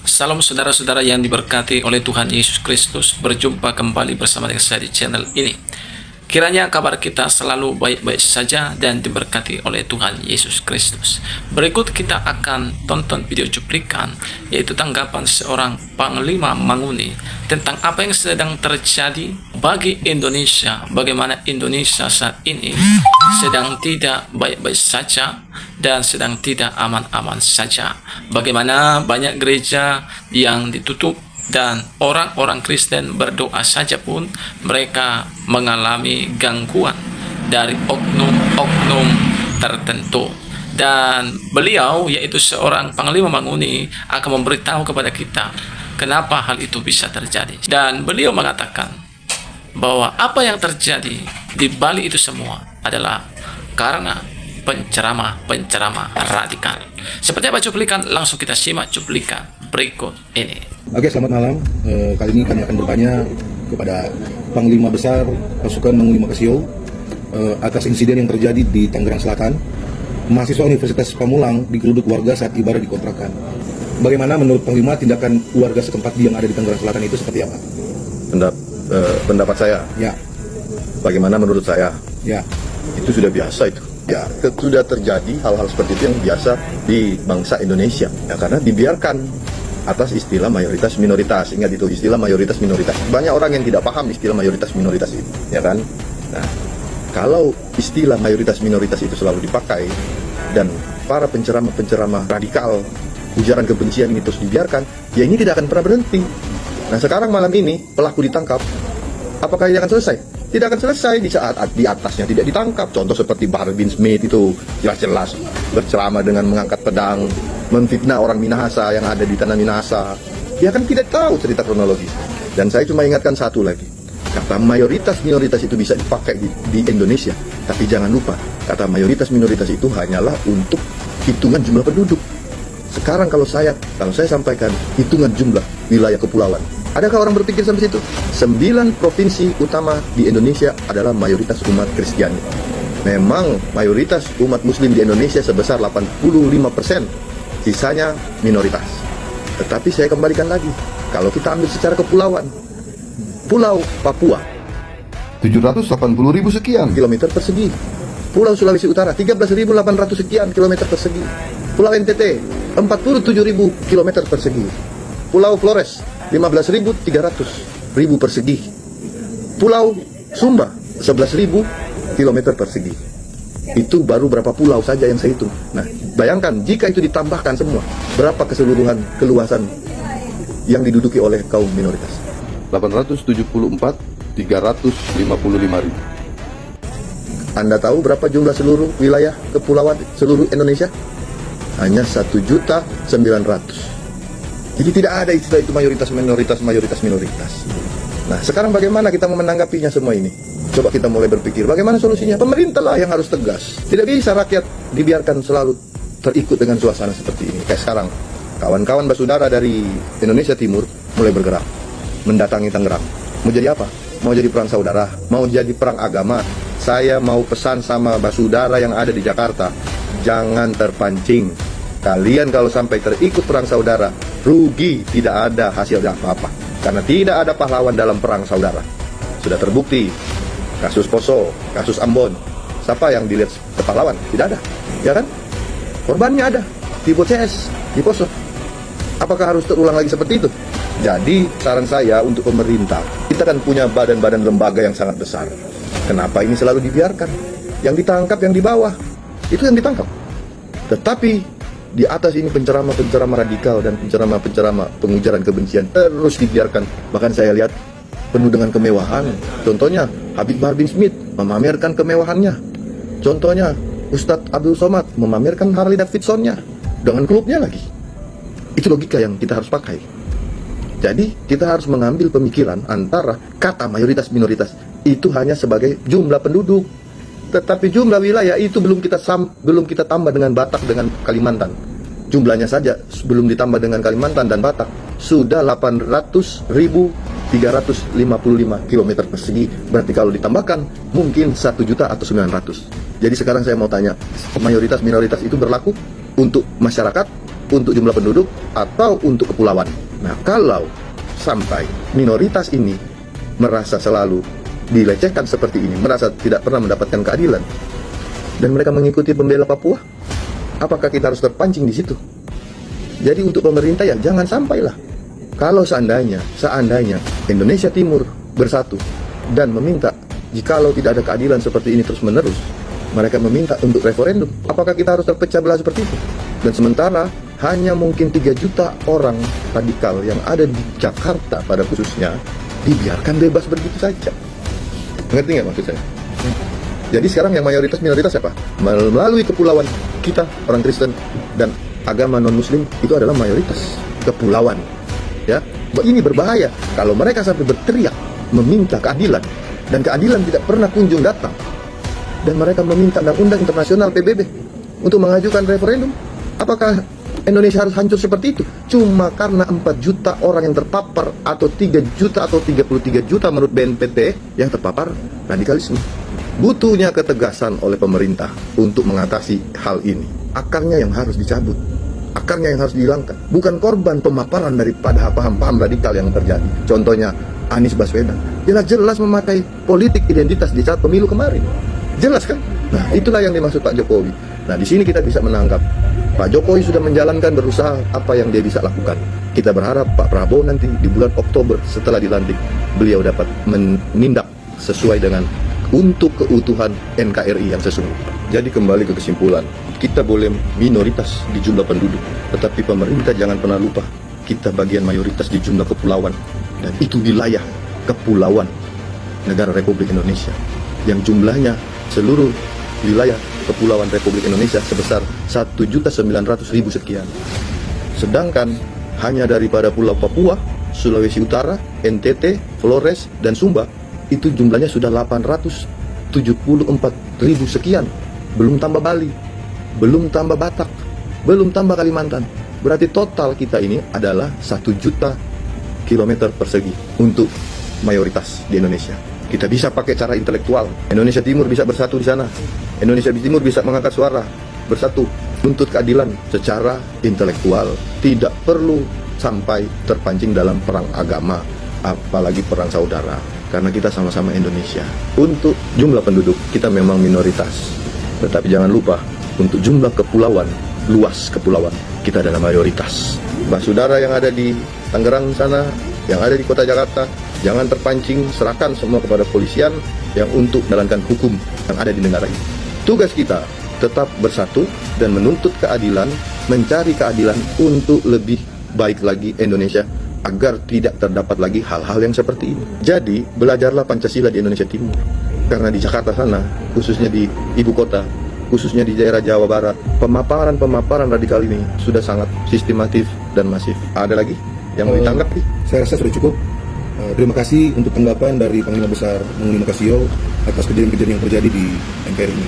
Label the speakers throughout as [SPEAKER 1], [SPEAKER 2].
[SPEAKER 1] Salam saudara-saudara yang diberkati oleh Tuhan Yesus Kristus. Berjumpa kembali bersama dengan saya di channel ini. Kiranya kabar kita selalu baik-baik saja dan diberkati oleh Tuhan Yesus Kristus. Berikut kita akan tonton video cuplikan, yaitu tanggapan seorang Panglima Manguni tentang apa yang sedang terjadi bagi Indonesia. Bagaimana Indonesia saat ini sedang tidak baik-baik saja dan sedang tidak aman-aman saja. Bagaimana banyak gereja yang ditutup dan orang-orang Kristen berdoa saja pun mereka mengalami gangguan dari oknum-oknum tertentu. Dan beliau, yaitu seorang Panglima Manguni, akan memberitahu kepada kita kenapa hal itu bisa terjadi. Dan beliau mengatakan bahwa apa yang terjadi di balik itu semua adalah karena penceramah radikal. Seperti apa cuplikan? Langsung kita simak cuplikan berikut ini.
[SPEAKER 2] Oke, selamat malam. Kali ini kami akan bertanya kepada Panglima Besar Pasukan Manguni Makasio atas insiden yang terjadi di Tangerang Selatan. Mahasiswa Universitas Pamulang digeruduk warga saat ibadah di kontrakan. Bagaimana menurut Panglima tindakan warga setempat yang ada di Tangerang Selatan itu seperti apa?
[SPEAKER 3] Pendapat saya,
[SPEAKER 2] Ya,
[SPEAKER 3] bagaimana menurut saya,
[SPEAKER 2] ya,
[SPEAKER 3] itu sudah biasa itu. Ya, sudah terjadi hal-hal seperti itu yang biasa di bangsa Indonesia. Ya, karena dibiarkan atas istilah mayoritas minoritas. Ingat itu, istilah mayoritas minoritas. Banyak orang yang tidak paham istilah mayoritas minoritas itu, ya kan? Nah, kalau istilah mayoritas minoritas itu selalu dipakai dan para penceramah radikal, ujaran kebencian ini terus dibiarkan, ya ini tidak akan pernah berhenti. Nah, sekarang malam ini pelaku ditangkap. Apakah ini akan selesai? Tidak akan selesai di saat di atasnya tidak ditangkap. Contoh seperti Bahar bin Smith itu jelas-jelas berceramah dengan mengangkat pedang, memfitnah orang Minahasa yang ada di tanah Minahasa. Dia kan tidak tahu cerita kronologis. Dan saya cuma ingatkan satu lagi. Kata mayoritas minoritas itu bisa dipakai di Indonesia. Tapi jangan lupa, kata mayoritas minoritas itu hanyalah untuk hitungan jumlah penduduk. Sekarang kalau saya sampaikan hitungan jumlah wilayah kepulauan. Adakah orang berpikir sampai situ? 9 provinsi utama di Indonesia adalah mayoritas umat Kristiani. Memang mayoritas umat Muslim di Indonesia sebesar 85%, sisanya minoritas. Tetapi saya kembalikan lagi, kalau kita ambil secara kepulauan, Pulau Papua
[SPEAKER 2] 780.000 sekian.
[SPEAKER 3] kilometer persegi, Pulau Sulawesi Utara 13.800 sekian kilometer persegi, Pulau NTT 47.000 kilometer persegi, Pulau Flores 15.300 persegi, Pulau Sumba 11.000 kilometer persegi. Itu baru berapa pulau saja yang saya hitung. Nah, bayangkan jika itu ditambahkan semua, berapa keseluruhan keluasan yang diduduki oleh kaum minoritas?
[SPEAKER 2] 874.355.000.
[SPEAKER 3] Anda tahu berapa jumlah seluruh wilayah kepulauan seluruh Indonesia? Hanya 1.900.000. Jadi tidak ada istilah itu mayoritas minoritas. Nah, sekarang bagaimana kita menanggapinya semua ini? Coba kita mulai berpikir, bagaimana solusinya? Pemerintah lah yang harus tegas. Tidak bisa rakyat dibiarkan selalu terikut dengan suasana seperti ini. Kayak sekarang, kawan-kawan basudara dari Indonesia Timur mulai bergerak, mendatangi Tangerang. Mau jadi apa? Mau jadi perang saudara? Mau jadi perang agama? Saya mau pesan sama basudara yang ada di Jakarta, jangan terpancing. Kalian kalau sampai terikut perang saudara, rugi, tidak ada hasil apa-apa. Karena tidak ada pahlawan dalam perang saudara. Sudah terbukti, kasus Poso, kasus Ambon. Siapa yang dilihat pahlawan? Tidak ada, ya kan? Korbannya ada, di CS, di Poso. Apakah harus terulang lagi seperti itu? Jadi, saran saya untuk pemerintah, kita kan punya badan-badan lembaga yang sangat besar. Kenapa ini selalu dibiarkan? Yang ditangkap yang di bawah, itu yang ditangkap. Tetapi di atas ini penceramah radikal dan penceramah pengujaran kebencian terus dibiarkan. Bahkan saya lihat penuh dengan kemewahan. Contohnya Habib Bahar bin Smith memamerkan kemewahannya. Contohnya Ustadz Abdul Somad memamerkan Harley Davidsonnya dengan klubnya lagi. Itu logika yang kita harus pakai. Jadi kita harus mengambil pemikiran antara kata mayoritas minoritas itu hanya sebagai jumlah penduduk. Tetapi jumlah wilayah itu belum kita tambah dengan Batak dengan Kalimantan. Jumlahnya saja sebelum ditambah dengan Kalimantan dan Batak sudah 800.355 km persegi. Berarti kalau ditambahkan mungkin 1 juta atau 900. Jadi sekarang saya mau tanya, mayoritas minoritas itu berlaku untuk masyarakat, untuk jumlah penduduk atau untuk kepulauan. Nah, kalau sampai minoritas ini merasa selalu dilecehkan seperti ini, merasa tidak pernah mendapatkan keadilan, dan mereka mengikuti pembela Papua, apakah kita harus terpancing di situ? Jadi untuk pemerintah ya jangan sampailah. Kalau seandainya Indonesia Timur bersatu dan meminta, jikalau tidak ada keadilan seperti ini terus menerus, mereka meminta untuk referendum, apakah kita harus terpecah belah seperti itu? Dan sementara hanya mungkin 3 juta orang radikal yang ada di Jakarta pada khususnya dibiarkan bebas begitu saja. Ngerti nggak maksud saya? Jadi sekarang yang mayoritas minoritas siapa? Melalui kepulauan kita, orang Kristen dan agama non-Muslim itu adalah mayoritas kepulauan. Ya, ini berbahaya kalau mereka sampai berteriak meminta keadilan, dan keadilan tidak pernah kunjung datang, dan mereka meminta undang-undang internasional PBB untuk mengajukan referendum. Apakah Indonesia harus hancur seperti itu? Cuma karena 4 juta orang yang terpapar, atau 3 juta atau 33 juta menurut BNPT yang terpapar radikalisme. Butuhnya ketegasan oleh pemerintah untuk mengatasi hal ini. Akarnya yang harus dicabut, akarnya yang harus dihilangkan, bukan korban pemaparan daripada paham-paham radikal yang terjadi. Contohnya Anies Baswedan, jelas-jelas memakai politik identitas di saat pemilu kemarin. Jelas kan? Nah, itulah yang dimaksud Pak Jokowi. Nah, di sini kita bisa menangkap Pak Jokowi sudah menjalankan, berusaha apa yang dia bisa lakukan. Kita berharap Pak Prabowo nanti di bulan Oktober setelah dilantik, beliau dapat menindak sesuai dengan untuk keutuhan NKRI yang sesungguhnya. Jadi kembali ke kesimpulan, kita boleh minoritas di jumlah penduduk, tetapi pemerintah jangan pernah lupa kita bagian mayoritas di jumlah kepulauan, dan itu wilayah kepulauan negara Republik Indonesia yang jumlahnya seluruh wilayah kepulauan Republik Indonesia sebesar 1.900.000 sekian. Sedangkan hanya daripada Pulau Papua, Sulawesi Utara, NTT, Flores, dan Sumba itu jumlahnya sudah 874.000 sekian. Belum tambah Bali, belum tambah Batak, belum tambah Kalimantan. Berarti total kita ini adalah 1 juta kilometer persegi untuk mayoritas di Indonesia. Kita bisa pakai cara intelektual. Indonesia Timur bisa bersatu di sana. Indonesia Timur bisa mengangkat suara, bersatu, tuntut keadilan secara intelektual. Tidak perlu sampai terpancing dalam perang agama, apalagi perang saudara. Karena kita sama-sama Indonesia. Untuk jumlah penduduk, kita memang minoritas. Tetapi jangan lupa, untuk jumlah kepulauan, luas kepulauan, kita adalah mayoritas. Mbak saudara yang ada di Tangerang sana, yang ada di kota Jakarta, jangan terpancing, serahkan semua kepada polisian yang untuk menjalankan hukum yang ada di negara ini. Tugas kita tetap bersatu dan menuntut keadilan, mencari keadilan untuk lebih baik lagi Indonesia, agar tidak terdapat lagi hal-hal yang seperti ini. Jadi, belajarlah Pancasila di Indonesia Timur. Karena di Jakarta sana, khususnya di ibu kota, khususnya di daerah Jawa Barat, pemaparan radikal ini sudah sangat sistematif dan masif. Ada lagi yang mau ditanggapi?
[SPEAKER 2] Saya rasa sudah cukup. Terima kasih untuk tanggapan dari Panglima Besar Menguni Makasio atas kejadian-kejadian yang terjadi di NKRI ini.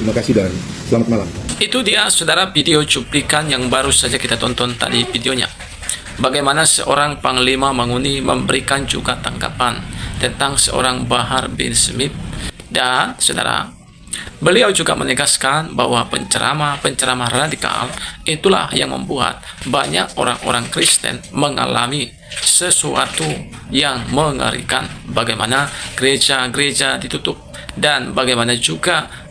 [SPEAKER 2] Terima kasih dan selamat malam.
[SPEAKER 1] Itu dia saudara video cuplikan yang baru saja kita tonton tadi videonya. Bagaimana seorang Panglima Menguni memberikan juga tanggapan tentang seorang Bahar bin Smith. Dan saudara, beliau juga menegaskan bahwa penceramah radikal itulah yang membuat banyak orang-orang Kristen mengalami sesuatu yang mengerikan. Bagaimana gereja-gereja ditutup dan bagaimana juga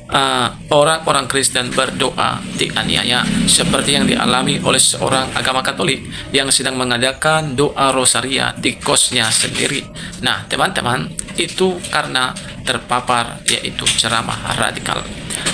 [SPEAKER 1] orang-orang Kristen berdoa dianiaya, seperti yang dialami oleh seorang agama Katolik yang sedang mengadakan doa rosaria di kosnya sendiri. Nah, teman-teman, itu karena terpapar yaitu ceramah radikal.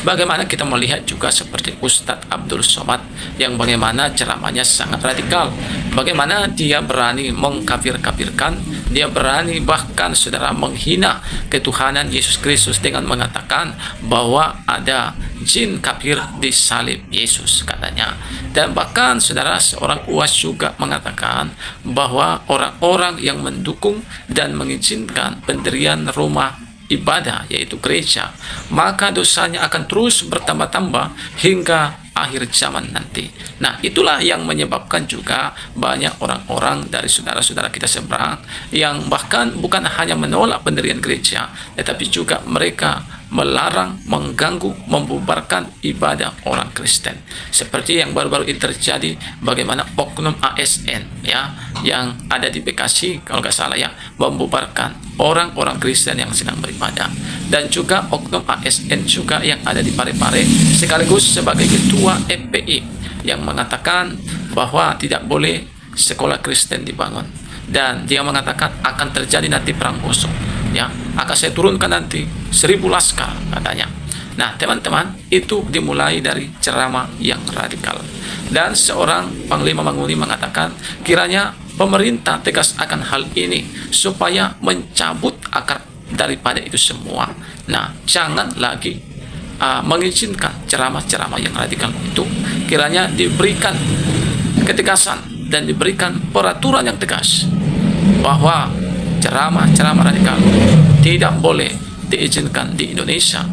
[SPEAKER 1] Bagaimana kita melihat juga seperti Ustadz Abdul Somad yang bagaimana ceramahnya sangat radikal, bagaimana dia berani mengkafir-kafirkan, dia berani bahkan saudara menghina ketuhanan Yesus Kristus dengan mengatakan bahwa ada jin kafir di salib Yesus katanya. Dan bahkan saudara, seorang UAS juga mengatakan bahwa orang-orang yang mendukung dan mengizinkan pendirian rumah ibadah yaitu gereja, maka dosanya akan terus bertambah-tambah hingga akhir zaman nanti. Nah, itulah yang menyebabkan juga banyak orang-orang dari saudara-saudara kita seberang yang bahkan bukan hanya menolak pendirian gereja, tetapi juga mereka melarang, mengganggu, membubarkan ibadah orang Kristen. Seperti yang baru-baru ini terjadi, bagaimana oknum ASN ya yang ada di Bekasi kalau nggak salah ya, membubarkan orang-orang Kristen yang sedang beribadah. Dan juga oknum ASN juga yang ada di Parepare sekaligus sebagai ketua FPI yang mengatakan bahwa tidak boleh sekolah Kristen dibangun, dan dia mengatakan akan terjadi nanti perang kosong ya, akan saya turunkan nanti 1000 laskar katanya. Nah teman-teman, itu dimulai dari ceramah yang radikal, dan seorang Panglima Manguni mengatakan kiranya pemerintah tegas akan hal ini supaya mencabut akar daripada itu semua. Nah jangan lagi mengizinkan ceramah-ceramah yang radikal itu, kiranya diberikan ketegasan dan diberikan peraturan yang tegas bahwa ceramah-ceramah radikal tidak boleh diizinkan di Indonesia,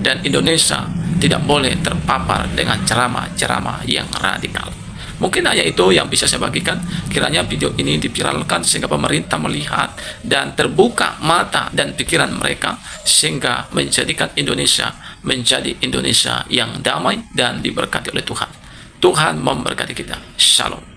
[SPEAKER 1] dan Indonesia tidak boleh terpapar dengan ceramah-ceramah yang radikal. Mungkin hanya itu yang bisa saya bagikan. Kiranya video ini diviralkan sehingga pemerintah melihat dan terbuka mata dan pikiran mereka, sehingga menjadikan Indonesia menjadi Indonesia yang damai dan diberkati oleh Tuhan. Tuhan memberkati kita. Shalom.